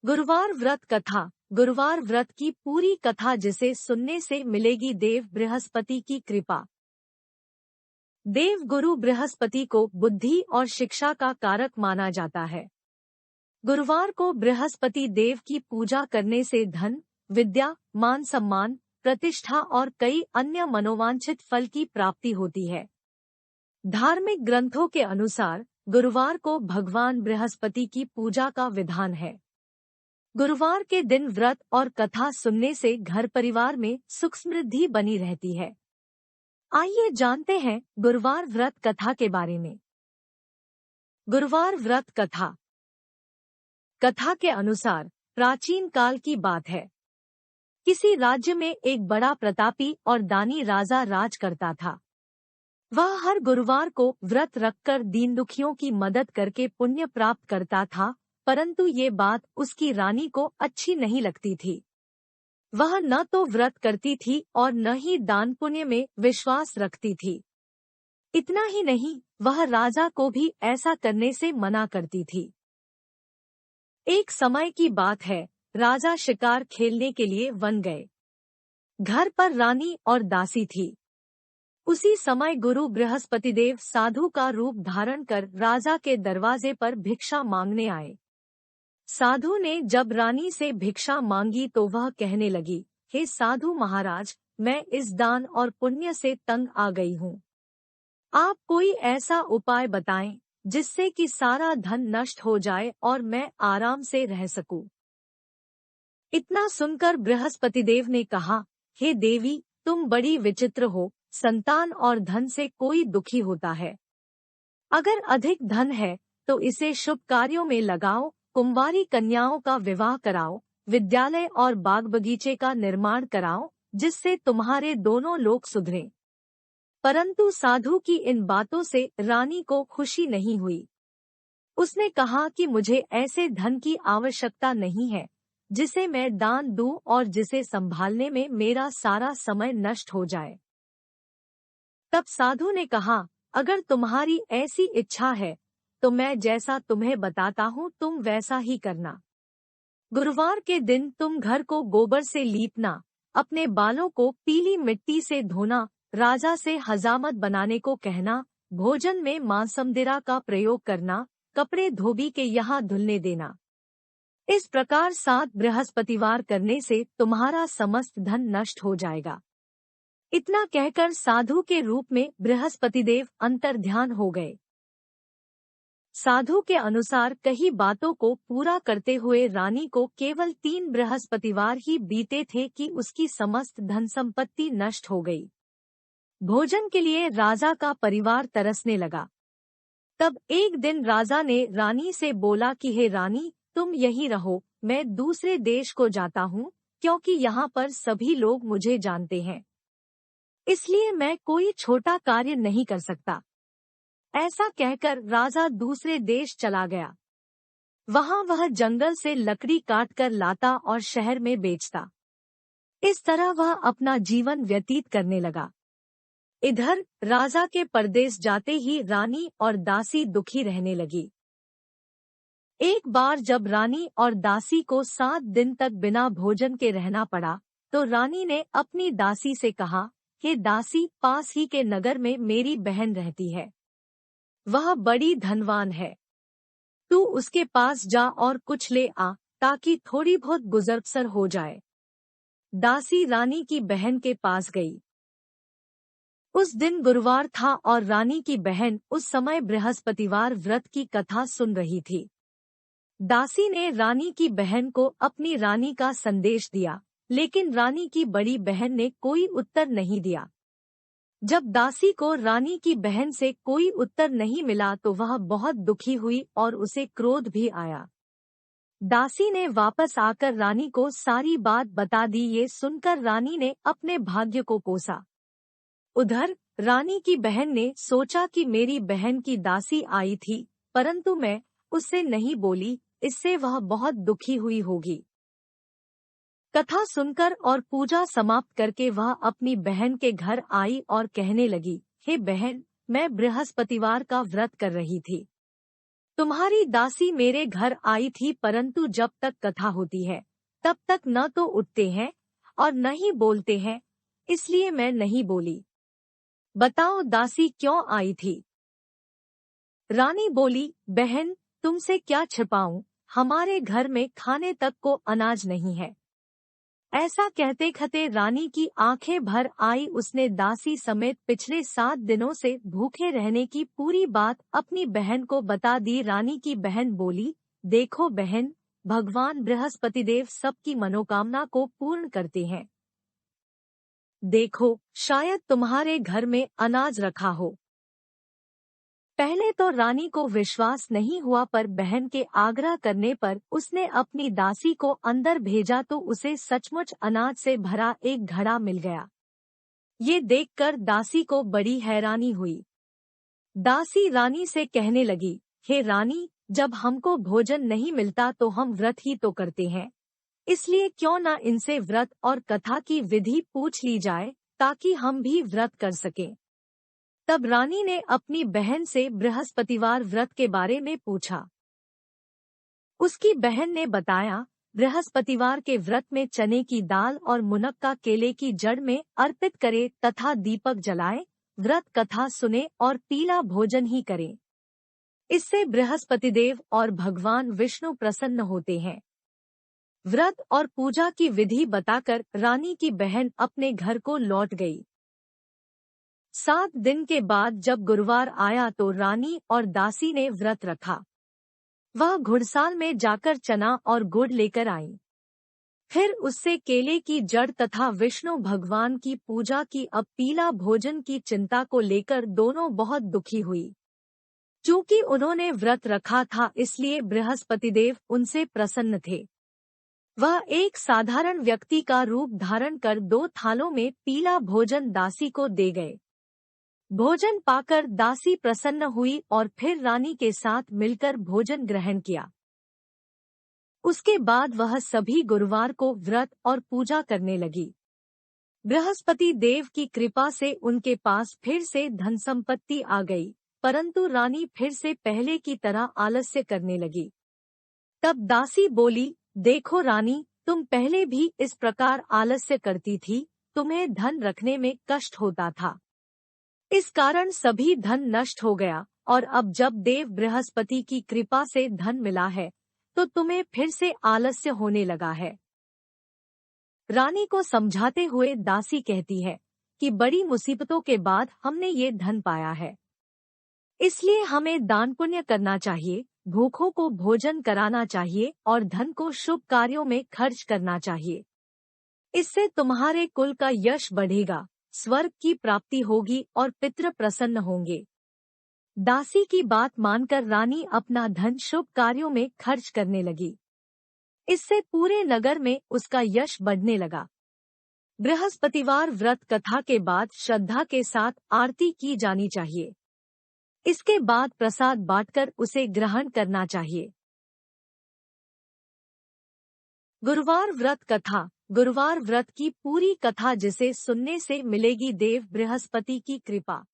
गुरुवार व्रत कथा। गुरुवार व्रत की पूरी कथा जिसे सुनने से मिलेगी देव बृहस्पति की कृपा। देव गुरु बृहस्पति को बुद्धि और शिक्षा का कारक माना जाता है। गुरुवार को बृहस्पति देव की पूजा करने से धन, विद्या, मान सम्मान, प्रतिष्ठा और कई अन्य मनोवांछित फल की प्राप्ति होती है। धार्मिक ग्रंथों के अनुसार गुरुवार को भगवान बृहस्पति की पूजा का विधान है। गुरुवार के दिन व्रत और कथा सुनने से घर परिवार में सुख समृद्धि बनी रहती है। आइए जानते हैं गुरुवार व्रत कथा के बारे में। गुरुवार व्रत कथा। कथा के अनुसार प्राचीन काल की बात है। किसी राज्य में एक बड़ा प्रतापी और दानी राजा राज करता था। वह हर गुरुवार को व्रत रखकर दीन दुखियों की मदद करके पुण्य प्राप्त करता था, परंतु ये बात उसकी रानी को अच्छी नहीं लगती थी। वह न तो व्रत करती थी और न ही दान पुण्य में विश्वास रखती थी। इतना ही नहीं, वह राजा को भी ऐसा करने से मना करती थी। एक समय की बात है, राजा शिकार खेलने के लिए वन गए। घर पर रानी और दासी थी। उसी समय गुरु बृहस्पतिदेव साधु का रूप धारण कर राजा के दरवाजे पर भिक्षा मांगने आए। साधु ने जब रानी से भिक्षा मांगी तो वह कहने लगी, हे साधु महाराज, मैं इस दान और पुण्य से तंग आ गई हूँ। आप कोई ऐसा उपाय बताएं जिससे कि सारा धन नष्ट हो जाए और मैं आराम से रह सकूं। इतना सुनकर बृहस्पतिदेव ने कहा, हे देवी, तुम बड़ी विचित्र हो। संतान और धन से कोई दुखी होता है। अगर अधिक धन है तो इसे शुभ कार्यों में लगाओ, कुंवारी कन्याओं का विवाह कराओ, विद्यालय और बाग बगीचे का निर्माण कराओ, जिससे तुम्हारे दोनों लोग सुधरें। परंतु साधु की इन बातों से रानी को खुशी नहीं हुई। उसने कहा कि मुझे ऐसे धन की आवश्यकता नहीं है जिसे मैं दान दूं और जिसे संभालने में मेरा सारा समय नष्ट हो जाए। तब साधु ने कहा, अगर तुम्हारी ऐसी इच्छा है तो मैं जैसा तुम्हें बताता हूँ तुम वैसा ही करना। गुरुवार के दिन तुम घर को गोबर से लीपना, अपने बालों को पीली मिट्टी से धोना, राजा से हजामत बनाने को कहना, भोजन में मांसमदिरा का प्रयोग करना, कपड़े धोबी के यहाँ धुलने देना। इस प्रकार 7 बृहस्पतिवार करने से तुम्हारा समस्त धन नष्ट हो जाएगा। इतना कहकर साधु के रूप में बृहस्पतिदेव अंतर्ध्यान हो गए। साधु के अनुसार कई बातों को पूरा करते हुए रानी को केवल 3 बृहस्पतिवार ही बीते थे कि उसकी समस्त धन संपत्ति नष्ट हो गई। भोजन के लिए राजा का परिवार तरसने लगा। तब एक दिन राजा ने रानी से बोला कि हे रानी, तुम यहीं रहो, मैं दूसरे देश को जाता हूँ, क्योंकि यहाँ पर सभी लोग मुझे जानते हैं। इसलिए मैं कोई छोटा कार्य नहीं कर सकता। ऐसा कहकर राजा दूसरे देश चला गया। वहाँ वह जंगल से लकड़ी काट कर लाता और शहर में बेचता। इस तरह वह अपना जीवन व्यतीत करने लगा। इधर राजा के परदेश जाते ही रानी और दासी दुखी रहने लगी। एक बार जब रानी और दासी को 7 दिन तक बिना भोजन के रहना पड़ा, तो रानी ने अपनी दासी से कहा, हे दासी, पास ही के नगर में मेरी बहन रहती है। वह बड़ी धनवान है। तू उसके पास जा और कुछ ले आ, ताकि थोड़ी बहुत गुजर बसर हो जाए। दासी रानी की बहन के पास गई। उस दिन गुरुवार था और रानी की बहन उस समय बृहस्पतिवार व्रत की कथा सुन रही थी। दासी ने रानी की बहन को अपनी रानी का संदेश दिया, लेकिन रानी की बड़ी बहन ने कोई उत्तर नहीं दिया। जब दासी को रानी की बहन से कोई उत्तर नहीं मिला तो वह बहुत दुखी हुई और उसे क्रोध भी आया। दासी ने वापस आकर रानी को सारी बात बता दी। ये सुनकर रानी ने अपने भाग्य को कोसा। उधर रानी की बहन ने सोचा कि मेरी बहन की दासी आई थी, परंतु मैं उससे नहीं बोली, इससे वह बहुत दुखी हुई होगी। कथा सुनकर और पूजा समाप्त करके वह अपनी बहन के घर आई और कहने लगी, हे बहन, मैं बृहस्पतिवार का व्रत कर रही थी। तुम्हारी दासी मेरे घर आई थी, परंतु जब तक कथा होती है तब तक न तो उठते हैं और न ही बोलते हैं, इसलिए मैं नहीं बोली। बताओ दासी क्यों आई थी? रानी बोली, बहन तुमसे क्या छिपाऊं, हमारे घर में खाने तक को अनाज नहीं है। ऐसा कहते कहते रानी की आंखें भर आई। उसने दासी समेत पिछले 7 दिनों से भूखे रहने की पूरी बात अपनी बहन को बता दी। रानी की बहन बोली, देखो बहन, भगवान बृहस्पतिदेव सबकी मनोकामना को पूर्ण करते हैं। देखो शायद तुम्हारे घर में अनाज रखा हो। पहले तो रानी को विश्वास नहीं हुआ, पर बहन के आग्रह करने पर उसने अपनी दासी को अंदर भेजा तो उसे सचमुच अनाज से भरा एक घड़ा मिल गया। ये देखकर दासी को बड़ी हैरानी हुई। दासी रानी से कहने लगी, हे रानी, जब हमको भोजन नहीं मिलता तो हम व्रत ही तो करते हैं, इसलिए क्यों न इनसे व्रत और कथा की विधि पूछ ली जाए ताकि हम भी व्रत कर सकें। तब रानी ने अपनी बहन से बृहस्पतिवार व्रत के बारे में पूछा। उसकी बहन ने बताया, बृहस्पतिवार के व्रत में चने की दाल और मुनक्का केले की जड़ में अर्पित करे तथा दीपक जलाए, व्रत कथा सुने और पीला भोजन ही करें। इससे बृहस्पतिदेव और भगवान विष्णु प्रसन्न होते हैं। व्रत और पूजा की विधि बताकर रानी की बहन अपने घर को लौट गई। 7 दिन के बाद जब गुरुवार आया तो रानी और दासी ने व्रत रखा। वह घुड़साल में जाकर चना और गुड़ लेकर आई। फिर उससे केले की जड़ तथा विष्णु भगवान की पूजा की। अब पीला भोजन की चिंता को लेकर दोनों बहुत दुखी हुई। चूंकि उन्होंने व्रत रखा था इसलिए बृहस्पतिदेव उनसे प्रसन्न थे। वह एक साधारण व्यक्ति का रूप धारण कर 2 थालों में पीला भोजन दासी को दे गए। भोजन पाकर दासी प्रसन्न हुई और फिर रानी के साथ मिलकर भोजन ग्रहण किया। उसके बाद वह सभी गुरुवार को व्रत और पूजा करने लगी। बृहस्पति देव की कृपा से उनके पास फिर से धन संपत्ति आ गई, परंतु रानी फिर से पहले की तरह आलस्य करने लगी। तब दासी बोली, देखो रानी, तुम पहले भी इस प्रकार आलस्य करती थी, तुम्हें धन रखने में कष्ट होता था, इस कारण सभी धन नष्ट हो गया, और अब जब देव बृहस्पति की कृपा से धन मिला है तो तुम्हें फिर से आलस्य होने लगा है। रानी को समझाते हुए दासी कहती है कि बड़ी मुसीबतों के बाद हमने ये धन पाया है, इसलिए हमें दान पुण्य करना चाहिए, भूखों को भोजन कराना चाहिए और धन को शुभ कार्यों में खर्च करना चाहिए। इससे तुम्हारे कुल का यश बढ़ेगा, स्वर्ग की प्राप्ति होगी और पितृ प्रसन्न होंगे। दासी की बात मानकर रानी अपना धन शुभ कार्यों में खर्च करने लगी। इससे पूरे नगर में उसका यश बढ़ने लगा। बृहस्पतिवार व्रत कथा के बाद श्रद्धा के साथ आरती की जानी चाहिए। इसके बाद प्रसाद बांटकर उसे ग्रहण करना चाहिए। गुरुवार व्रत कथा। गुरुवार व्रत की पूरी कथा जिसे सुनने से मिलेगी देव बृहस्पति की कृपा।